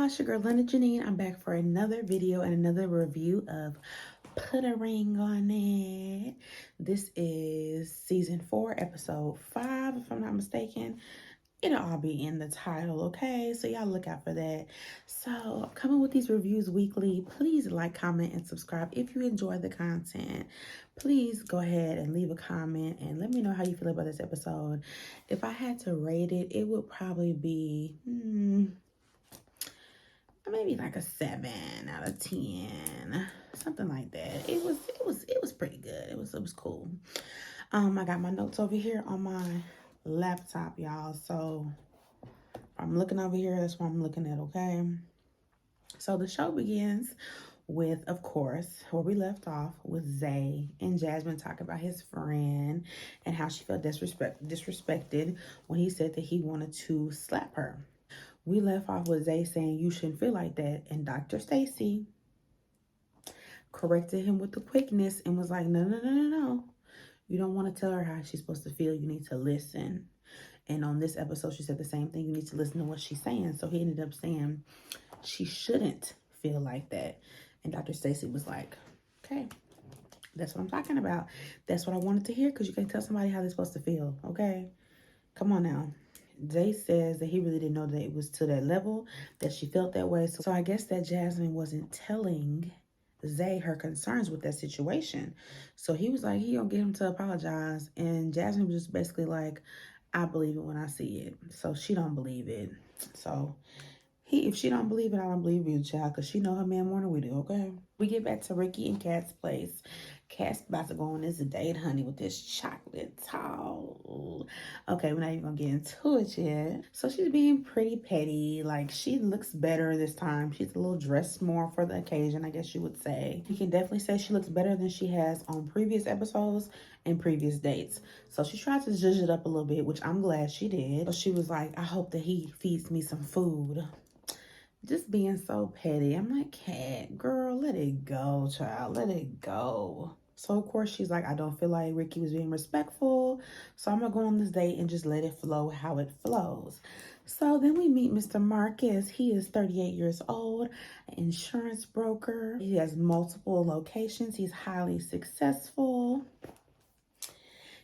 It's your girl Linda Janine. I'm back for another video and another review of Putaringonit. This is season 4, episode 5, if I'm not mistaken. It'll all be in the title, okay? So y'all look out for that. So I'm coming with these reviews weekly. Please like, comment, and subscribe if you enjoy the content. Please go ahead and leave a comment and let me know how you feel about this episode. If I had to rate it, it would probably be maybe like a 7 out of 10, something like that. It was pretty good. It was cool. I got my notes over here on my laptop, y'all. So I'm looking over here. That's what I'm looking at. Okay. So the show begins with, of course, where we left off with Zay and Jasmine talking about his friend and how she felt disrespected when he said that he wanted to slap her. We left off with Zay saying you shouldn't feel like that, and Doctorstacii corrected him with the quickness and was like, no. You don't want to tell her how she's supposed to feel. You need to listen. And on this episode, she said the same thing. You need to listen to what she's saying. So he ended up saying she shouldn't feel like that. And Doctorstacii was like, okay, that's what I'm talking about. That's what I wanted to hear, because you can't tell somebody how they're supposed to feel, okay? Come on now. Zay says that he really didn't know that it was to that level, that she felt that way. So I guess that Jasmine wasn't telling Zay her concerns with that situation. So he was like, he gonna get him to apologize. And Jasmine was just basically like, I believe it when I see it. So she don't believe it. So if she don't believe it, I don't believe you, child, because she know her man more than we do, okay? We get back to Ricky and Kat's place. Kat's about to go on this date, honey, with this chocolate towel. Okay, we're not even gonna get into it yet. So she's being pretty petty. Like, she looks better this time. She's a little dressed more for the occasion, I guess you would say. You can definitely say she looks better than she has on previous episodes and previous dates. So she tried to zhuzh it up a little bit, which I'm glad she did. So she was like, I hope that he feeds me some food. Just being so petty. I'm like, Kat, girl, let it go, child. Let it go. So, of course, she's like, I don't feel like Ricky was being respectful. So I'm going to go on this date and just let it flow how it flows. So then we meet Mr. Marcus. He is 38 years old, an insurance broker. He has multiple locations. He's highly successful.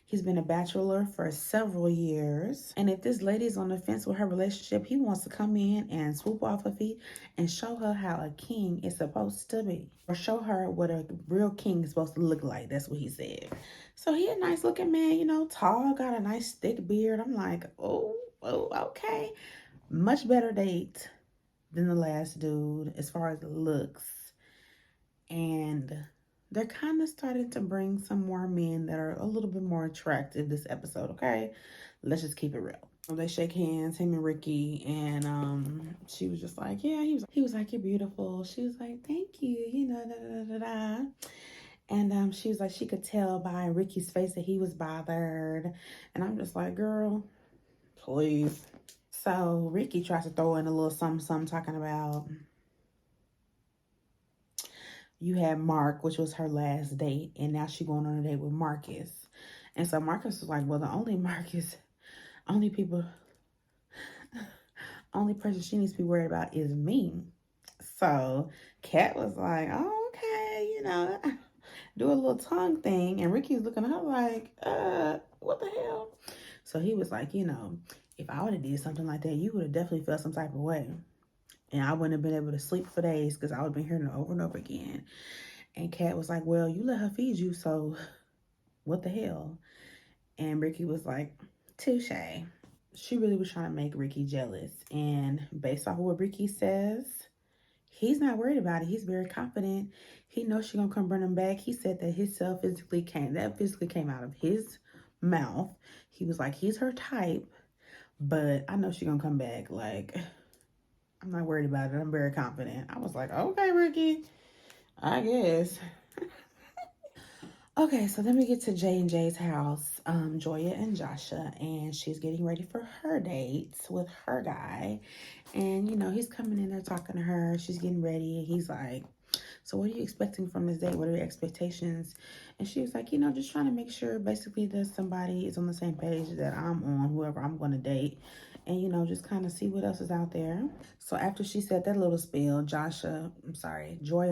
He's been a bachelor for several years. And if this lady's on the fence with her relationship, he wants to come in and swoop off her feet and show her how a king is supposed to be. Or show her what a real king is supposed to look like. That's what he said. So he a nice looking man, you know, tall, got a nice thick beard. I'm like, oh, okay. Much better date than the last dude as far as looks. And they're kind of starting to bring some more men that are a little bit more attractive this episode, okay? Let's just keep it real. They shake hands, him and Ricky, and she was just like, yeah, he was like, you're beautiful. She was like, thank you, you know, And she was like, she could tell by Ricky's face that he was bothered. And I'm just like, girl, please. So Ricky tries to throw in a little something talking about, you had Mark, which was her last date, and now she's going on a date with Marcus. And so Marcus was like, well, the only person she needs to be worried about is me. So Kat was like, oh, okay, you know, do a little tongue thing. And Ricky was looking at her like, what the hell? So he was like, you know, if I would have did something like that, you would have definitely felt some type of way. And I wouldn't have been able to sleep for days because I would have been hearing it over and over again. And Kat was like, well, you let her feed you, so what the hell? And Ricky was like, touche. She really was trying to make Ricky jealous. And based off of what Ricky says, he's not worried about it. He's very confident. He knows she's going to come bring him back. He said that that physically came out of his mouth. He was like, he's her type, but I know she's going to come back. Like, I'm not worried about it. I'm very confident. I was like, okay, Ricky, I guess. Okay, so then we get to J&J's house, Joya and Joshua, and she's getting ready for her dates with her guy. And, you know, he's coming in there talking to her. She's getting ready, and he's like, So what are you expecting from this date? What are your expectations? And she was like, you know, just trying to make sure basically that somebody is on the same page that I'm on, whoever I'm going to date. And, you know, just kind of see what else is out there. So after she said that little spiel, Joya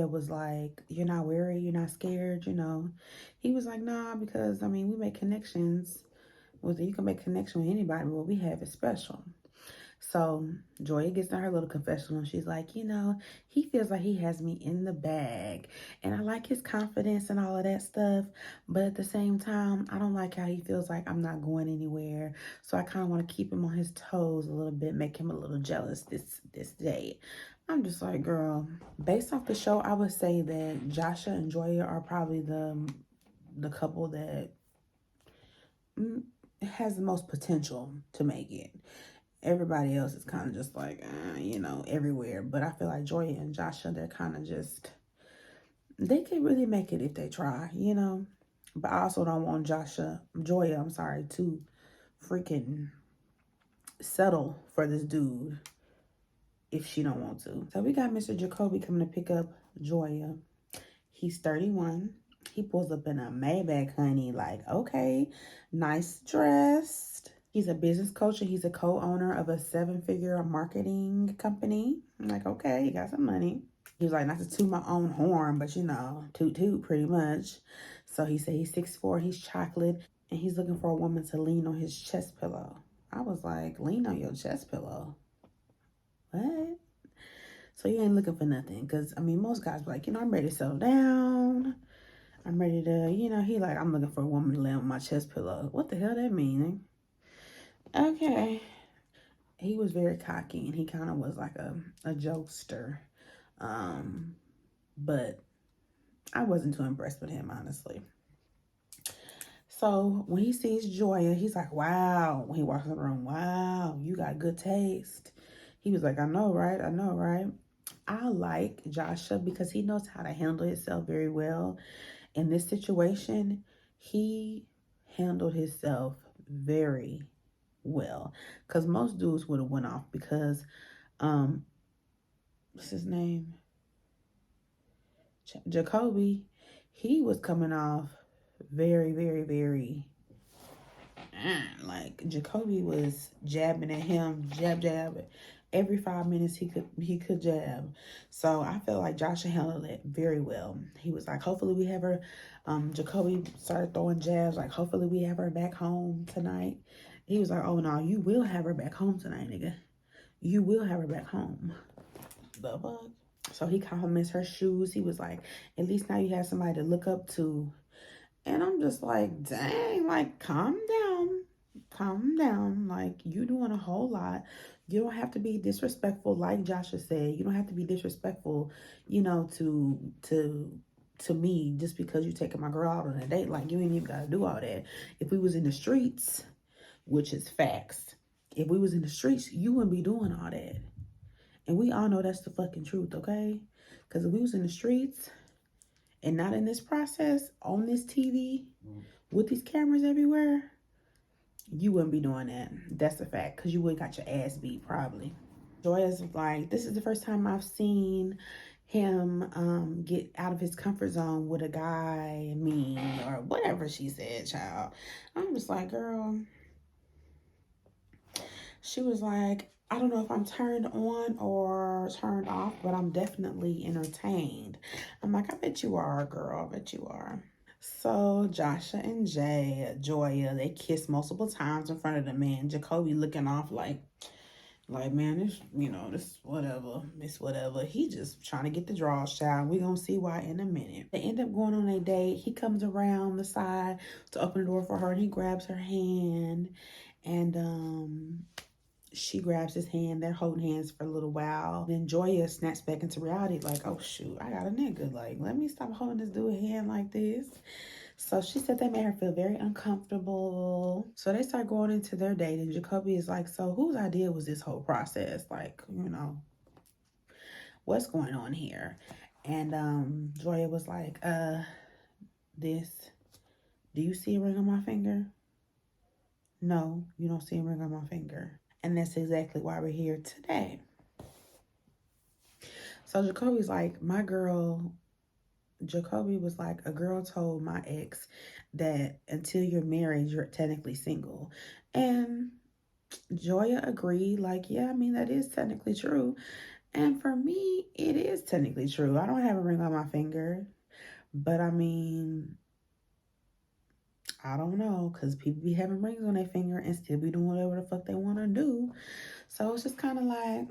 was like, you're not worried, you're not scared, you know. He was like, nah, because, I mean, we make connections. You can make connection with anybody, but what we have is special. So Joya gets in her little confessional. She's like, you know, he feels like he has me in the bag. And I like his confidence and all of that stuff. But at the same time, I don't like how he feels like I'm not going anywhere. So I kind of want to keep him on his toes a little bit, make him a little jealous this day. I'm just like, girl, based off the show, I would say that Joshua and Joya are probably the couple that has the most potential to make it. Everybody else is kind of just like, you know, everywhere. But I feel like Joya and Joshua, they're kind of just, they can really make it if they try, you know. But I also don't want Joya, to freaking settle for this dude if she don't want to. So we got Mr. Jacoby coming to pick up Joya. He's 31. He pulls up in a Maybach, honey. Like, okay, nice dressed. He's a business coach and he's a co-owner of a 7-figure marketing company. I'm like, okay, he got some money. He was like, not to toot my own horn, but you know, toot toot pretty much. So he said he's 6'4", he's chocolate, and he's looking for a woman to lean on his chest pillow. I was like, lean on your chest pillow? What? So you ain't looking for nothing. Because, I mean, most guys be like, you know, I'm ready to settle down. I'm ready to, you know, he like, I'm looking for a woman to lay on my chest pillow. What the hell that mean? Okay. He was very cocky and he kind of was like a jokester. But I wasn't too impressed with him, honestly. So when he sees Joya, he's like, wow. When he walks in the room, wow, you got good taste. He was like, I know, right? I know, right? I like Joshua because he knows how to handle himself very well. In this situation, he handled himself very well. Because most dudes would have went off because, what's his name? Jacoby, he was coming off very, very, very, like Jacoby was jabbing at him, jab. Every 5 minutes he could jab. So I feel like Joshua handled it very well. He was like, hopefully we have her. Jacoby started throwing jabs like, hopefully we have her back home tonight. He was like, oh no, you will have her back home tonight, nigga. You will have her back home. The fuck? So he compliments her shoes. He was like, at least now you have somebody to look up to. And I'm just like, dang, like, calm down. Calm down. Like, you doing a whole lot. You don't have to be disrespectful, like Joshua said. You don't have to be disrespectful, you know, to me just because you taking my girl out on a date. Like, you ain't even got to do all that. If we was in the streets, which is facts, if we was in the streets, you wouldn't be doing all that. And we all know that's the fucking truth, okay? Because if we was in the streets and not in this process, on this TV, with these cameras everywhere, you wouldn't be doing that. That's a fact, because you would got your ass beat, probably. Joya's like, this is the first time I've seen him get out of his comfort zone with a guy, me, or whatever she said, child. I'm just like, girl. She was like, I don't know if I'm turned on or turned off, but I'm definitely entertained. I'm like, I bet you are, girl. I bet you are. So Joshua and Joya, they kissed multiple times in front of the man. Jacoby looking off like, man, this, you know, this whatever. He just trying to get the draws, child. We gonna see why in a minute. They end up going on a date. He comes around the side to open the door for her, and he grabs her hand, and she grabs his hand. They're holding hands for a little while. Then Joya snaps back into reality like, oh, shoot, I got a nigga. Like, let me stop holding this dude's hand like this. So she said that made her feel very uncomfortable. So they start going into their date. And Jacoby is like, so whose idea was this whole process? Like, you know, what's going on here? And Joya was like, do you see a ring on my finger? No, you don't see a ring on my finger. And that's exactly why we're here today. So Jacoby's like, my girl Jacoby was like, a girl told my ex that until you're married, you're technically single. And Joya agreed, like, yeah, I mean, that is technically true. And for me, it is technically true. I don't have a ring on my finger. But I mean, I don't know, because people be having rings on their finger and still be doing whatever the fuck they want to do. So it's just kind of like,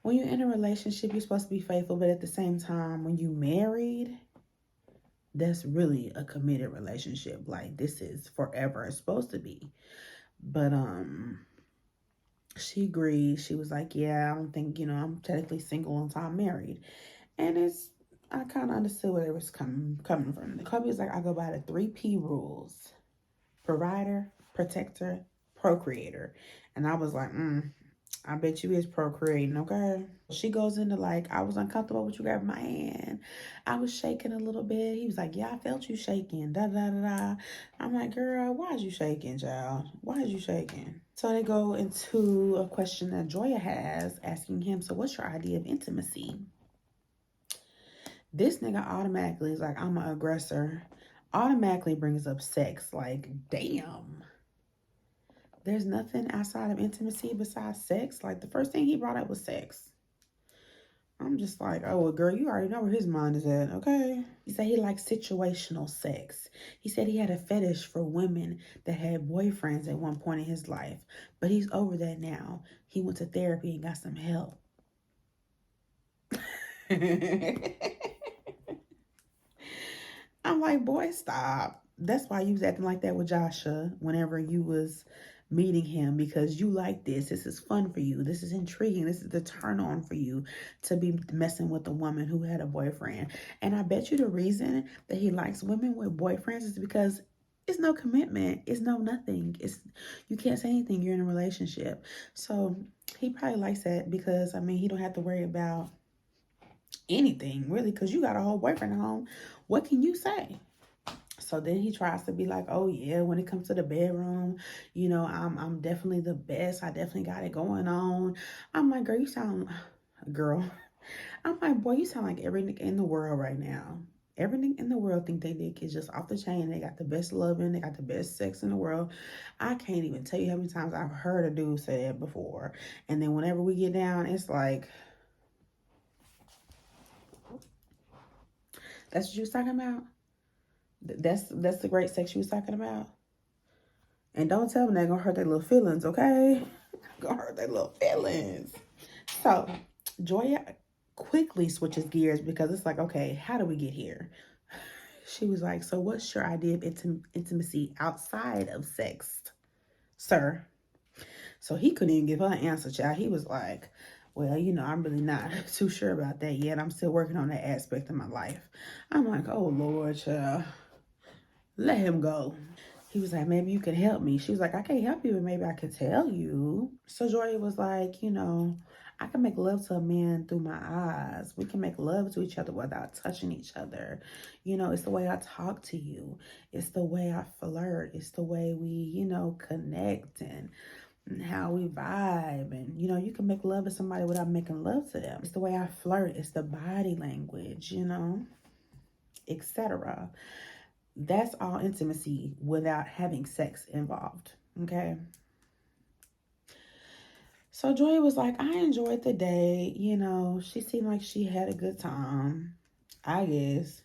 when you're in a relationship, you're supposed to be faithful. But at the same time, when you married, that's really a committed relationship. Like, this is forever. It's supposed to be. But she agreed. She was like, yeah, I don't think, I'm technically single until I'm married. And I kind of understood where it was coming from. The Kobe was like, I go by the 3P rules: provider, protector, procreator. And I was like, I bet you is procreating, okay? She goes into like, I was uncomfortable with you grabbing my hand. I was shaking a little bit. He was like, yeah, I felt you shaking. Da da da da. I'm like, girl, why is you shaking, child? Why is you shaking? So they go into a question that Joya has, asking him, so what's your idea of intimacy? This nigga automatically is like, I'm an aggressor. Automatically brings up sex. Like, damn. There's nothing outside of intimacy besides sex. Like, the first thing he brought up was sex. I'm just like, oh, well, girl, you already know where his mind is at, okay? He said he likes situational sex. He said he had a fetish for women that had boyfriends at one point in his life. But he's over that now. He went to therapy and got some help. I'm like, boy, stop. That's why you was acting like that with Joshua whenever you was meeting him, because you like this. This is fun for you. This is intriguing. This is the turn on for you to be messing with a woman who had a boyfriend. And I bet you the reason that he likes women with boyfriends is because it's no commitment. It's no nothing. You can't say anything. You're in a relationship. So he probably likes that because, I mean, he don't have to worry about anything really, because you got a whole boyfriend at home. What can you say? So then he tries to be like, oh yeah, when it comes to the bedroom, I'm definitely the best. I definitely got it going on. I'm like, girl. I'm like, boy, you sound like every nigga in the world right now. Every nigga in the world think they dick is just off the chain. They got the best loving. They got the best sex in the world. I can't even tell you how many times I've heard a dude say it before. And then whenever we get down, it's like, that's what you was talking about? That's the great sex you was talking about? And don't tell them they're gonna hurt their little feelings, okay? Gonna hurt their little feelings. So Joya quickly switches gears because it's like, okay, how do we get here? She was like, so what's your idea of intimacy outside of sex, sir? So he couldn't even give her an answer, child. He was like, well, I'm really not too sure about that yet. I'm still working on that aspect of my life. I'm like, oh, Lord, child. Let him go. He was like, maybe you could help me. She was like, I can't help you, but maybe I could tell you. So Jory was like, I can make love to a man through my eyes. We can make love to each other without touching each other. It's the way I talk to you. It's the way I flirt. It's the way we, connect and how we vibe. And, you can make love to somebody without making love to them. It's the way I flirt. It's the body language, etc. That's all intimacy without having sex involved, okay? So Joy was like, I enjoyed the day. She seemed like she had a good time, I guess.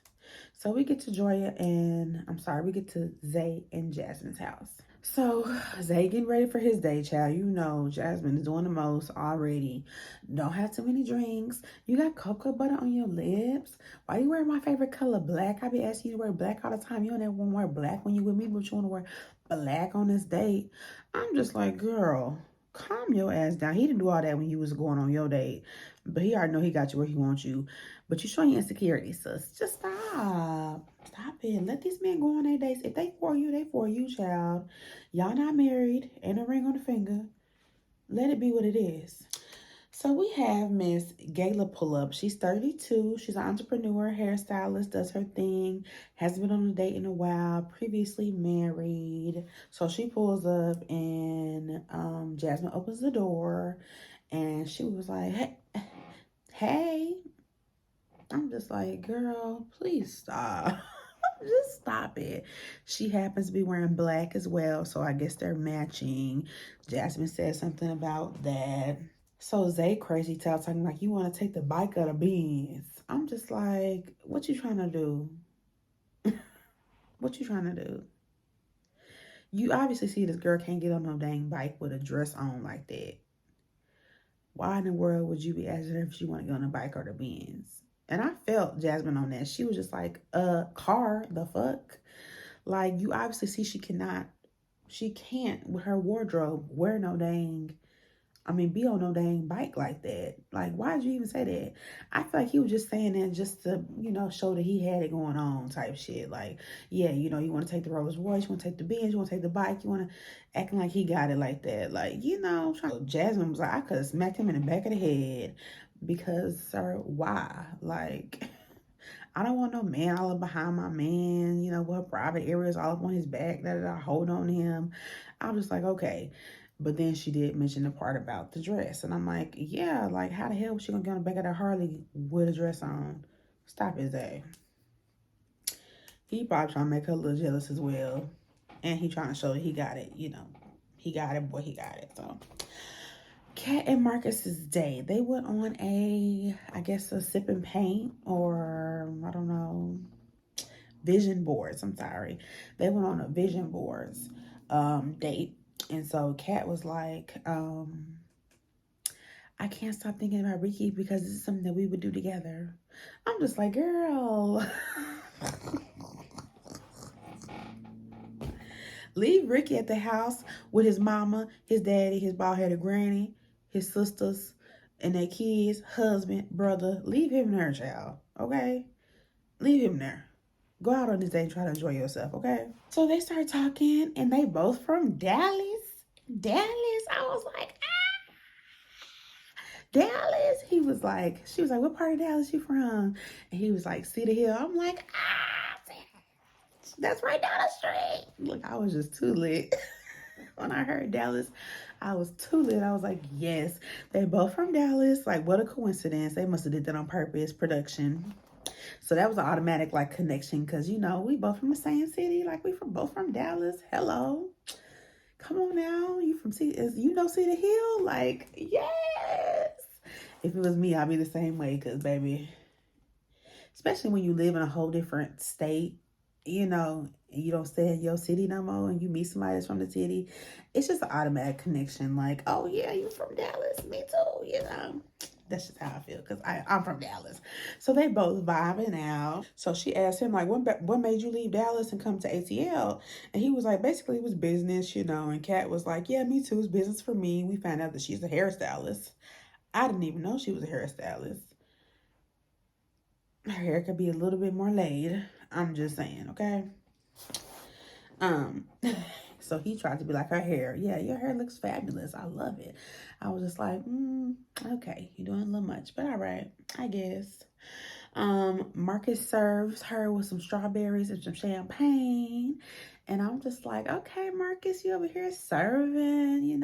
So we get to we get to Zay and Jasmine's house. So Zay getting ready for his day, child. Jasmine is doing the most already. Don't have too many drinks. You got cocoa butter on your lips. Why you wearing my favorite color, black? I be asking you to wear black all the time. You don't ever want to wear black when you with me, but you want to wear black on this date. I'm just like, girl, calm your ass down. He didn't do all that when you was going on your date, but he already know he got you where he wants you. But you showing your insecurity, sis. Just stop. Stop it. Let these men go on their dates. If they for you, they for you, child. Y'all not married. Ain't no ring on the finger. Let it be what it is. So we have Miss Gayla pull up. She's 32. She's an entrepreneur, hairstylist, does her thing. Hasn't been on a date in a while. Previously married. So she pulls up and Jasmine opens the door. And she was like, hey. I'm just like, girl, please stop. Just stop it. She happens to be wearing black as well, so I guess they're matching. Jasmine said something about that. So Zay crazy talking like, you want to take the bike or the Benz. I'm just like, what you trying to do? What you trying to do? You obviously see this girl can't get on no dang bike with a dress on like that. Why in the world would you be asking her if she want to get on a bike or the Benz? And I felt Jasmine on that. She was just like, car, the fuck? Like, you obviously see she can't, with her wardrobe, wear no dang, be on no dang bike like that. Like, why did you even say that? I feel like he was just saying that just to, show that he had it going on type shit. Like, yeah, you want to take the Rolls Royce, you want to take the Benz, you want to take the bike, you want to acting like he got it like that. Like, Jasmine was like, I could have smacked him in the back of the head because, sir, why? Like, I don't want no man all up behind my man, what private areas all up on his back that I hold on him. I'm just like, okay. But then she did mention the part about the dress. And I'm like, yeah, like, how the hell was she going to get on the back of that Harley with a dress on? Stop it, Zay. He probably trying to make her a little jealous as well. And he trying to show that he got it, He got it, boy, he got it. So, Kat and Marcus's day. They went on a sip and paint or, I don't know, vision boards. I'm sorry. They went on a vision boards date. And so Kat was like, I can't stop thinking about Ricky because this is something that we would do together. I'm just like, girl. Leave Ricky at the house with his mama, his daddy, his bald-headed granny, his sisters, and their kids, husband, brother. Leave him there, child. Okay? Leave him there. Go out on this day and try to enjoy yourself, okay? So they start talking, and they both from Dallas. I was like, Dallas. She was like, what part of Dallas you from? And he was like, Cedar Hill. I'm like, that's right down the street. Look, I was just too lit. When I heard Dallas, I was too lit. I was like, yes, they both from Dallas. Like, what a coincidence. They must have did that on purpose, production. So that was an automatic like connection because we both from the same city. Like we both from Dallas. Hello. Come on now. You from Cedar Hill? Like, yes. If it was me, I'd be the same way because baby, especially when you live in a whole different state, you don't stay in your city no more and you meet somebody that's from the city, it's just an automatic connection. Like, oh yeah, you from Dallas? Me too, That's just how I feel because I'm from Dallas. So they both vibing out. So she asked him, like, what made you leave Dallas and come to ATL? And he was like, basically it was business, And Kat was like, yeah, me too. It's business for me. We found out that she's a hairstylist. I didn't even know she was a hairstylist. Her hair could be a little bit more laid. I'm just saying, okay? So he tried to be like her hair. Yeah, your hair looks fabulous. I love it. I was just like, okay, you're doing a little much, but all right, I guess. Marcus serves her with some strawberries and some champagne. And I'm just like, okay, Marcus, you over here serving,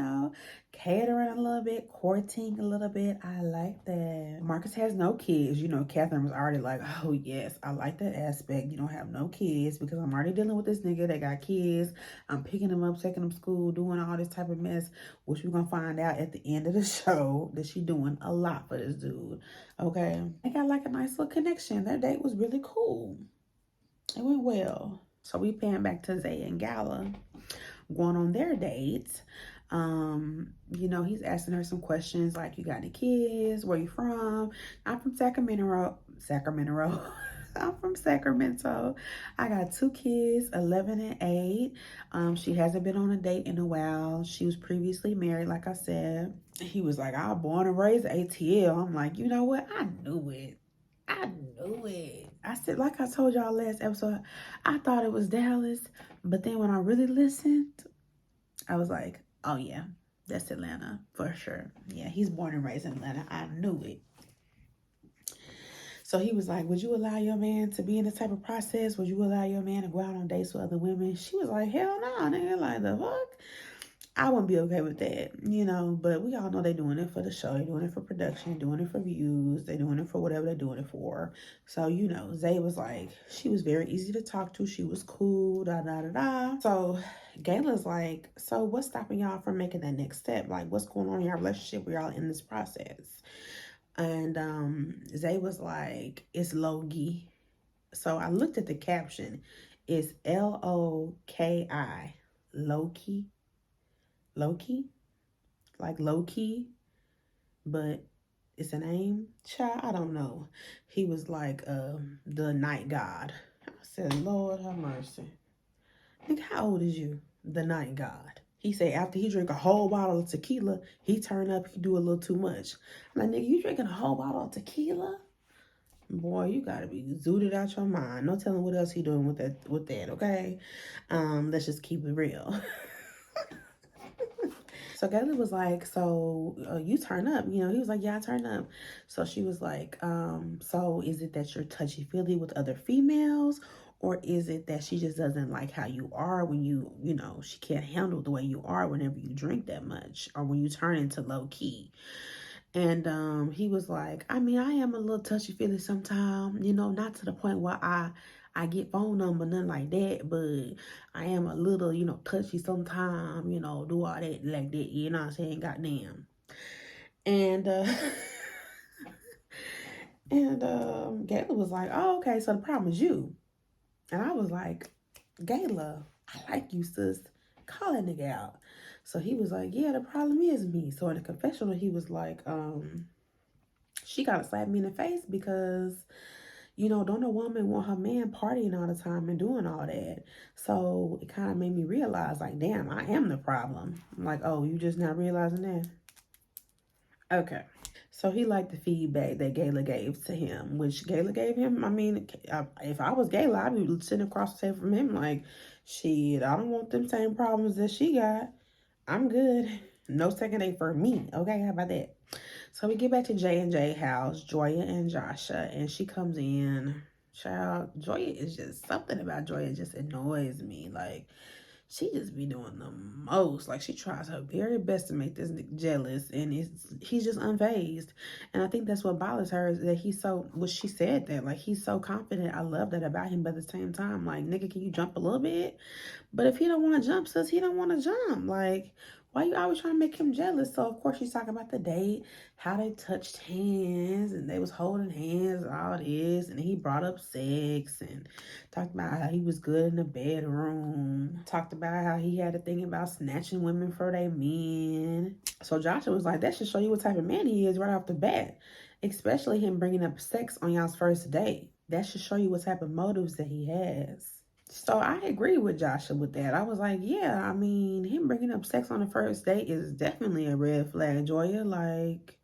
catering a little bit, courting a little bit. I like that. Marcus has no kids. Catherine was already like, oh, yes, I like that aspect. You don't have no kids because I'm already dealing with this nigga that got kids. I'm picking them up, taking them to school, doing all this type of mess, which we're going to find out at the end of the show that she doing a lot for this dude. Okay. They got like a nice little connection. Their date was really cool. It went well. So we pan back to Zay and Gala going on their dates. He's asking her some questions like, you got any kids? Where you from? I'm from Sacramento. I'm from Sacramento. I got 2 kids, 11 and 8. She hasn't been on a date in a while. She was previously married, like I said. He was like, I was born and raised ATL. I'm like, you know what? I knew it. I said, like I told y'all last episode, I thought it was Dallas. But then when I really listened, I was like, oh yeah, that's Atlanta for sure. Yeah, he's born and raised in Atlanta. I knew it. So he was like, would you allow your man to be in this type of process? Would you allow your man to go out on dates with other women? She was like, hell no, nigga. Like, the fuck? I wouldn't be okay with that, you know, but we all know they're doing it for the show. They're doing it for production, doing it for views. They're doing it for whatever they're doing it for. So, you know, Zay was like, she was very easy to talk to. She was cool, da, da, da, da. So Gayla's like, so what's stopping y'all from making that next step? Like, what's going on in your relationship? We're all in this process. And Zay was like, it's Loki. So I looked at the caption. It's Loki. Loki. Loki, like Loki, but it's a name. Child, I don't know. He was like the night god. I said, Lord have mercy. Nigga, how old is you? The night god. He said after he drank a whole bottle of tequila, he turn up, he do a little too much. I'm like, nigga, you drinking a whole bottle of tequila? Boy, you gotta be zooted out your mind. No telling what else he doing with that, okay? Let's just keep it real. So Gayla was like, so you turn up, you know? He was like, yeah, I turn up. So she was like, so is it that you're touchy-feely with other females? Or is it that she just doesn't like how you are when you know, she can't handle the way you are whenever you drink that much or when you turn into low key? And he was like, I mean, I am a little touchy-feely sometimes, you know, not to the point where I get phone number, nothing like that, but I am a little, you know, touchy sometimes, you know, do all that like that, you know what I'm saying? Goddamn. And Gayla was like, oh, okay, so the problem is you. And I was like, Gayla, I like you, sis. Call that nigga out. So he was like, yeah, the problem is me. So in the confessional, he was like, she gotta slap me in the face because, you know, don't a woman want her man partying all the time and doing all that? So it kind of made me realize, like, damn, I am the problem. I'm like, oh, you just not realizing that? Okay. So he liked the feedback that Gayla gave to him, which Gayla gave him. I mean, if I was Gayla, I'd be sitting across the table from him like, shit, I don't want them same problems that she got. I'm good. No second date for me. Okay, how about that? So we get back to J&J house, Joya and Joshua, and she comes in. Child, Joya is just, something about Joya just annoys me. Like, she just be doing the most. Like, she tries her very best to make this nigga jealous, and he's just unfazed. And I think that's what bothers her, is that he's so, what she said that, like, he's so confident. I love that about him, but at the same time, like, nigga, can you jump a little bit? But if he don't want to jump, sis, he don't want to jump. Like, why you always trying to make him jealous? So, of course, she's talking about the date, how they touched hands, and they was holding hands and all this. And he brought up sex and talked about how he was good in the bedroom. Talked about how he had a thing about snatching women for their men. So Joshua was like, that should show you what type of man he is right off the bat. Especially him bringing up sex on y'all's first date. That should show you what type of motives that he has. So I agree with Joshua with that. I was like, yeah, I mean, him bringing up sex on the first date is definitely a red flag, Joya. Like,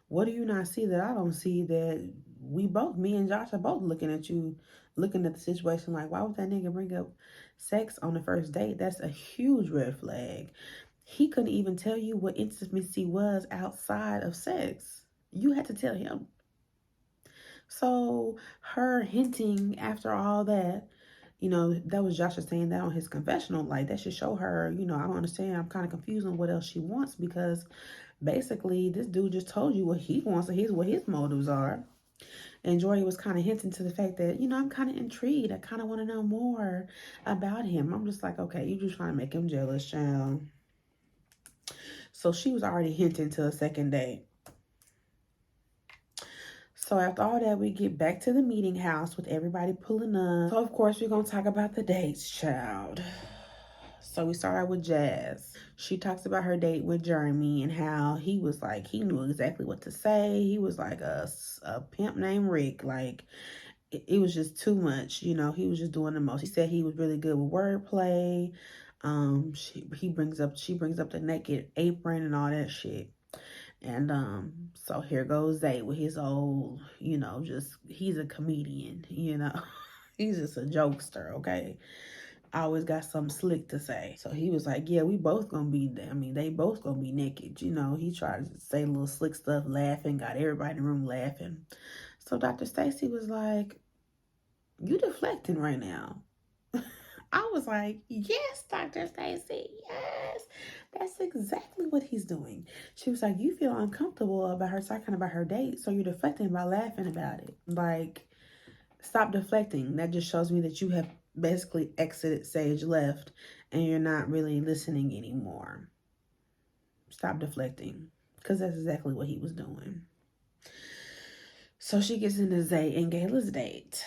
what do you not see that I don't see, that we both, me and Josh, are both looking at you, looking at the situation like, why would that nigga bring up sex on the first date? That's a huge red flag. He couldn't even tell you what intimacy was outside of sex. You had to tell him. So her hinting after all that, you know, that was Joshua saying that on his confessional. Like, that should show her, you know, I don't understand. I'm kind of confused on what else she wants, because basically this dude just told you what he wants and what his motives are. And Joy was kind of hinting to the fact that, you know, I'm kind of intrigued. I kind of want to know more about him. I'm just like, okay, you just trying to make him jealous, child. So she was already hinting to a second date. So after all that, we get back to the meeting house with everybody pulling up. So of course, we're going to talk about the dates, child. So we start out with Jazz. She talks about her date with Jeremy and how he was like, he knew exactly what to say. He was like a pimp named Rick. Like, it was just too much. You know, he was just doing the most. He said he was really good with wordplay. She brings up the naked apron and all that shit. And so here goes Zay with his old, you know, just, he's a comedian, you know. He's just a jokester, okay? Always got something slick to say. So he was like, yeah, we both gonna be, I mean, they both gonna be naked, you know. He tried to say little slick stuff, laughing, got everybody in the room laughing. So Dr. Stacii was like, you deflecting right now. I was like, yes, Dr. Stacii, yes. That's exactly what he's doing. She was like, you feel uncomfortable about her talking about her date, so you're deflecting by laughing about it. Like, stop deflecting. That just shows me that you have basically exited stage left and you're not really listening anymore. Stop deflecting, because that's exactly what he was doing. So she gets into Zay and Gayla's date.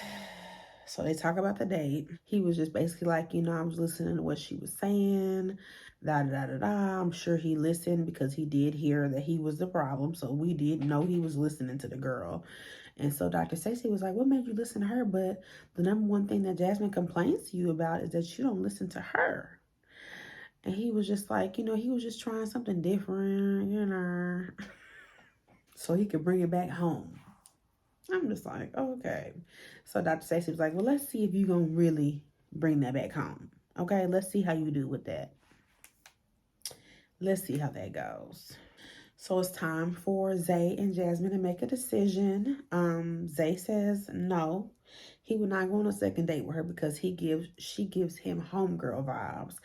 So they talk about the date. He was just basically like, you know, I was listening to what she was saying, da da da da. I'm sure he listened because he did hear that he was the problem. So we did know he was listening to the girl. And so Dr. Stacey was like, what made you listen to her? But the number one thing that Jasmine complains to you about is that you don't listen to her. And he was just like, you know, he was just trying something different, you know, so he could bring it back home. I'm just like, okay. So Dr. Stacey was like, well, let's see if you're going to really bring that back home. Okay, let's see how you do with that. Let's see how that goes. So it's time for Zay and Jasmine to make a decision. Zay says no. He would not go on a second date with her because she gives him homegirl vibes.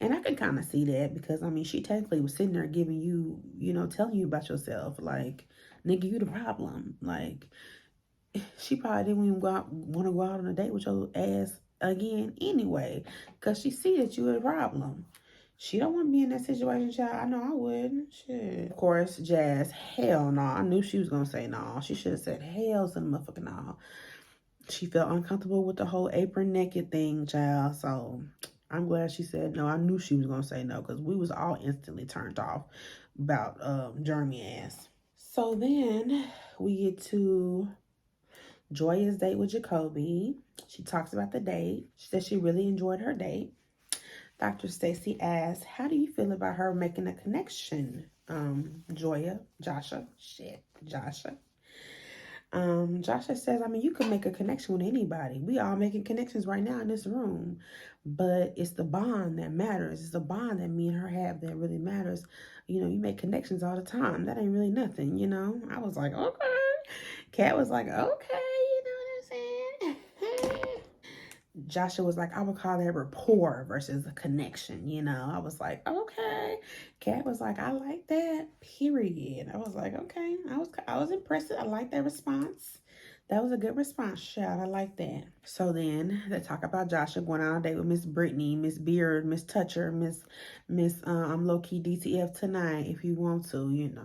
And I can kind of see that because, I mean, she technically was sitting there giving you, you know, telling you about yourself. Like, nigga, you the problem. Like, she probably didn't even want to go out on a date with your ass again anyway, because she see that you a problem. She don't want to be in that situation, child. I know I wouldn't. Shit. Of course, Jazz, hell no. I knew she was going to say no. She should have said hell to the motherfucking no. She felt uncomfortable with the whole apron naked thing, child. So I'm glad she said no. I knew she was going to say no because we was all instantly turned off about Jeremy ass. So then we get to Joya's date with Jacoby. She talks about the date. She says she really enjoyed her date. Dr. Stacey asks, how do you feel about her making a connection? Joshua. Joshua says, I mean, you can make a connection with anybody. We all making connections right now in this room. But it's the bond that matters. It's the bond that me and her have that really matters. You know, you make connections all the time. That ain't really nothing, you know? I was like, okay. Kat was like, okay. Joshua was like, I would call that rapport versus a connection, you know. I was like, okay. Kat was like, I like that, period. I was like, okay. I was impressed. I like that response. That was a good response, child. I like that. So then they talk about Joshua going on a date with Miss Brittany, Miss Beard, Miss Toucher, Miss I'm low-key DTF tonight if you want to, you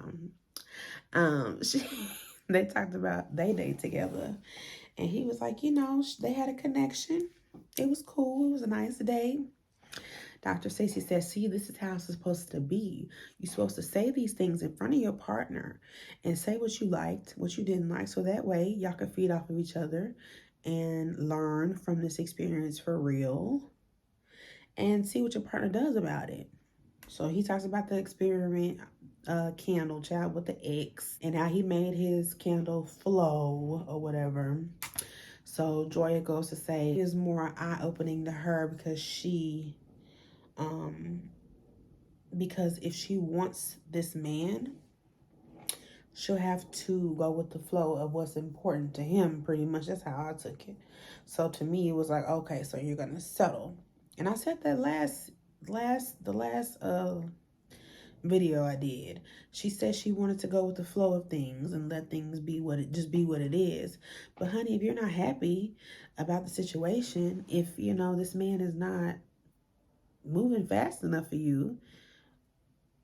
know. They talked about they date together. And he was like, you know, they had a connection. It was cool. It was a nice day. Dr. Stacey says, see, this is how it's supposed to be. You're supposed to say these things in front of your partner and say what you liked, what you didn't like. So that way y'all can feed off of each other and learn from this experience for real and see what your partner does about it. So he talks about the experiment candle, child, with the X and how he made his candle flow or whatever. So Joya goes to say it is more eye-opening to her because if she wants this man, she'll have to go with the flow of what's important to him, pretty much. That's how I took it. So to me, it was like, okay, so you're gonna settle. And I said that the last video I did. She said she wanted to go with the flow of things and let things be what it is. But honey, if you're not happy about the situation, if you know this man is not moving fast enough for you,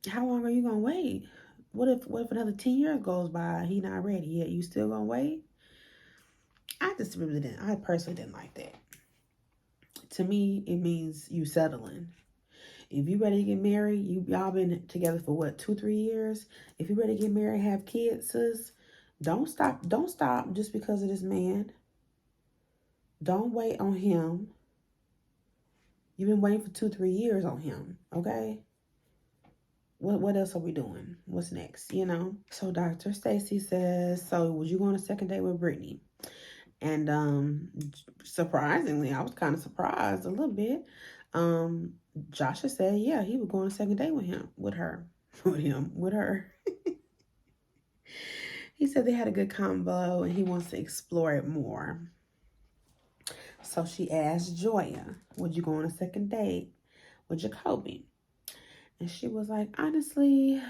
how long are you gonna wait? What if another 10 years goes by, he not ready yet? You still gonna wait? I personally didn't like that. To me, it means you settling. If you ready to get married, y'all been together for what, 2-3 years? If you ready to get married, have kids, sis, don't stop just because of this man. Don't wait on him. You've been waiting for 2-3 years on him, okay? What else are we doing? What's next, you know? So Dr. Stacey says, so would you go on a second date with Brittany? And surprisingly, I was kind of surprised a little bit. Joshua said, yeah, he would go on a second date with her. He said they had a good combo and he wants to explore it more. So she asked Joya, would you go on a second date with Jacoby? And she was like, honestly,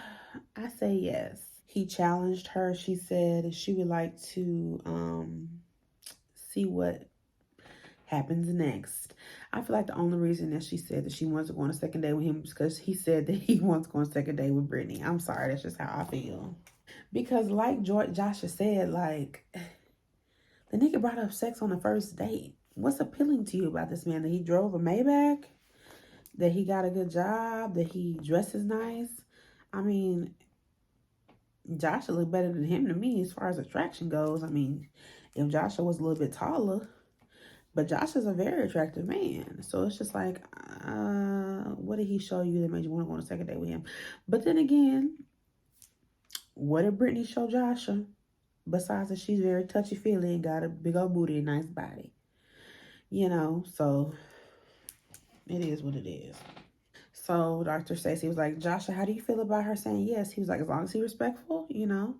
I say yes. He challenged her. She said she would like to see what happens next. I feel like the only reason that she said that she wants to go on a second date with him is because he said that he wants to go on a second date with Brittany. I'm sorry, that's just how I feel. Because like Joshua said, like, the nigga brought up sex on the first date. What's appealing to you about this man? That he drove a Maybach? That he got a good job? That he dresses nice? I mean, Joshua looked better than him to me as far as attraction goes. I mean, if Joshua was a little bit taller, but Josh is a very attractive man. So it's just like, what did he show you that made you want to go on a second date with him? But then again, what did Brittany show Joshua? Besides that she's very touchy-feely and got a big old booty and nice body. You know, so it is what it is. So Dr. Stacey was like, Joshua, how do you feel about her saying yes? He was like, as long as he's respectful, you know,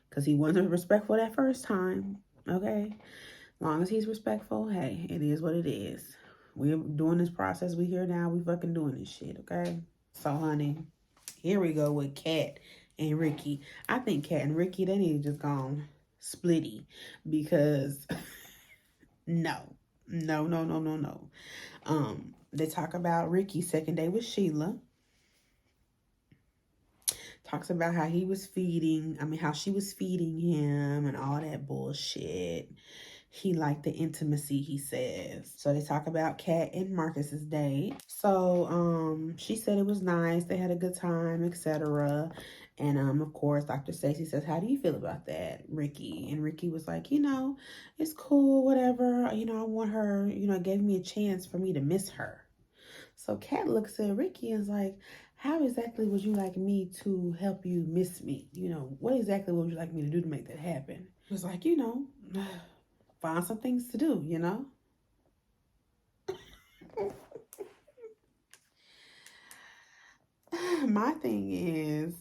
because he wasn't respectful that first time. Okay. As long as he's respectful, hey, it is what it is. We're doing this process. We here now. We fucking doing this shit, okay? So, honey, here we go with Kat and Ricky. I think Kat and Ricky, they need to just gone splitty because no. They talk about Ricky's second day with Sheila. Talks about how he was feeding, how she was feeding him and all that bullshit. He liked the intimacy, he says. So they talk about Kat and Marcus's date. So she said it was nice. They had a good time, etc. And of course, Dr. Stacey says, how do you feel about that, Ricky? And Ricky was like, you know, it's cool, whatever. You know, I want her, you know, it gave me a chance for me to miss her. So Kat looks at Ricky and is like, how exactly would you like me to help you miss me? You know, what exactly would you like me to do to make that happen? He was like, you know, find some things to do, you know? My thing is,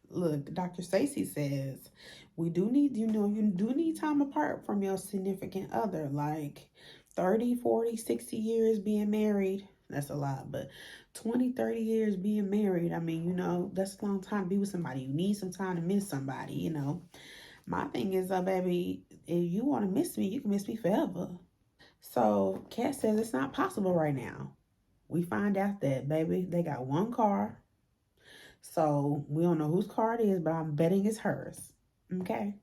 look, Dr. Stacey says, we do need, you know, you do need time apart from your significant other, like 30, 40, 60 years being married. That's a lot, but 20, 30 years being married, I mean, you know, that's a long time to be with somebody. You need some time to miss somebody, you know. My thing is, baby, if you want to miss me, you can miss me forever. So Kat says it's not possible right now. We find out that, baby, they got one car. So we don't know whose car it is, but I'm betting it's hers. Okay?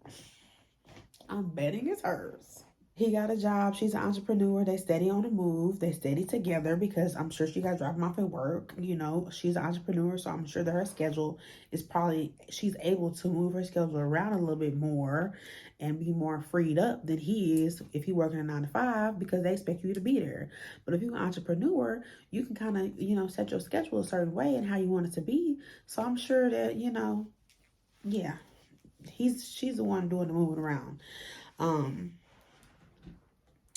I'm betting it's hers. He got a job. She's an entrepreneur. They steady on the move. They steady together because I'm sure she got to drop him off at work. You know, she's an entrepreneur, so I'm sure that her schedule is probably, she's able to move her schedule around a little bit more and be more freed up than he is if he working a 9 to 5 because they expect you to be there. But if you're an entrepreneur, you can kind of, you know, set your schedule a certain way and how you want it to be. So I'm sure that, you know, yeah, she's the one doing the moving around.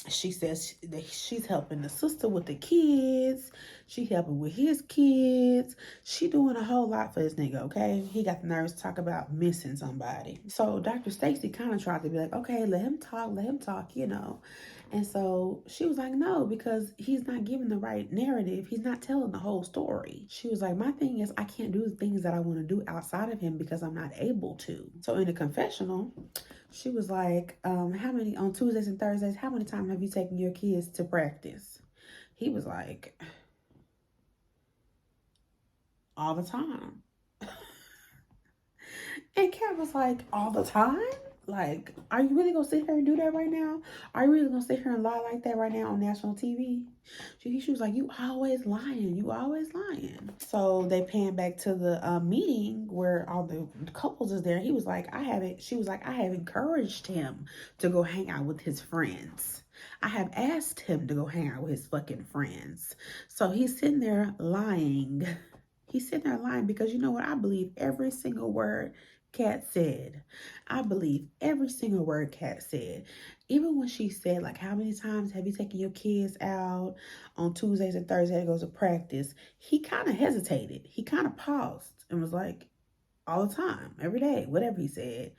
She says that she's helping the sister with the kids. She helping with his kids. She doing a whole lot for this nigga, okay? He got the nerves to talk about missing somebody. So Dr. Stacey kind of tried to be like, okay, let him talk, you know. And so she was like, no, because he's not giving the right narrative. He's not telling the whole story. She was like, my thing is I can't do the things that I want to do outside of him because I'm not able to. So in the confessional, she was like, how many, on Tuesdays and Thursdays, how many times have you taken your kids to practice? He was like, all the time. And Kat was like, all the time? Like, are you really gonna sit here and do that right now? Are you really gonna sit here and lie like that right now on national TV? She was like, you always lying. You always lying. So they pan back to the meeting where all the couples is there. He was like, she was like, I have encouraged him to go hang out with his friends. I have asked him to go hang out with his fucking friends. So he's sitting there lying. He's sitting there lying because you know what? I believe every single word Kat said. I believe every single word Kat said. Even when she said, like, how many times have you taken your kids out on Tuesdays and Thursdays to go to practice? He kind of hesitated. He kind of paused and was like, all the time, every day, whatever he said.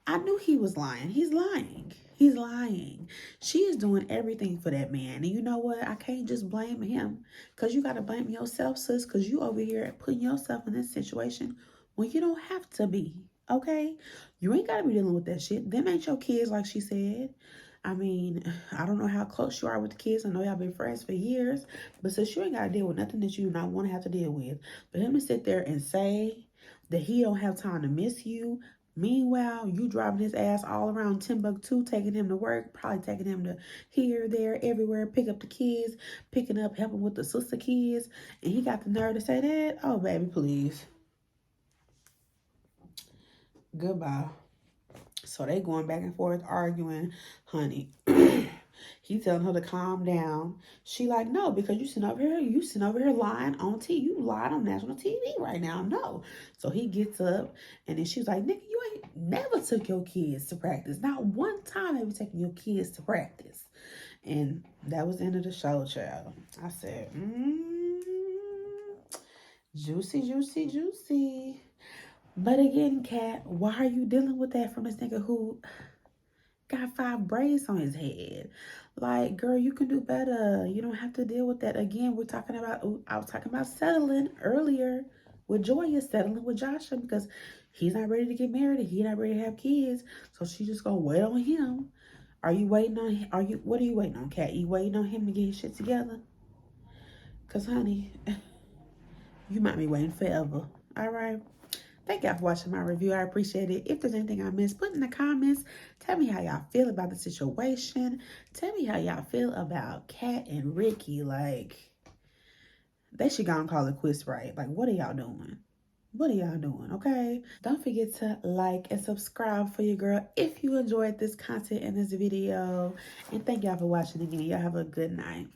I knew he was lying. He's lying. He's lying. She is doing everything for that man. And you know what? I can't just blame him. Because you got to blame yourself, sis. Because you over here putting yourself in this situation when you don't have to be. Okay? You ain't got to be dealing with that shit. Them ain't your kids, like she said. I mean, I don't know how close you are with the kids. I know y'all been friends for years. But sis, you ain't got to deal with nothing that you do not want to have to deal with. For him to sit there and say that he don't have time to miss you. Meanwhile, you driving his ass all around Timbuktu, taking him to work, probably taking him to here, there, everywhere, pick up the kids, picking up, helping with the sister kids. And he got the nerve to say that? Oh, baby, please. Goodbye. So they going back and forth arguing, honey. He telling her to calm down. She like, no, because you sitting over here lying on TV. You lied on national TV right now. No. So he gets up and then she's like, nigga, you ain't never took your kids to practice. Not one time have you taken your kids to practice. And that was the end of the show, child. I said, juicy, juicy, juicy. But again, Kat, why are you dealing with that from this nigga who got 5 braids on his head? Like, girl, you can do better. You don't have to deal with that. Again, I was talking about settling earlier with Joya, settling with Joshua because he's not ready to get married and he's not ready to have kids. So she's just gonna wait on him. What are you waiting on, Kat? You waiting on him to get his shit together? Cause honey, you might be waiting forever. All right. Thank y'all for watching my review. I appreciate it. If there's anything I missed, put in the comments. Tell me how y'all feel about the situation. Tell me how y'all feel about Kat and Ricky. Like, they should go and call it quits, right? Like, what are y'all doing? What are y'all doing, okay? Don't forget to like and subscribe for your girl if you enjoyed this content in this video. And thank y'all for watching again. Y'all have a good night.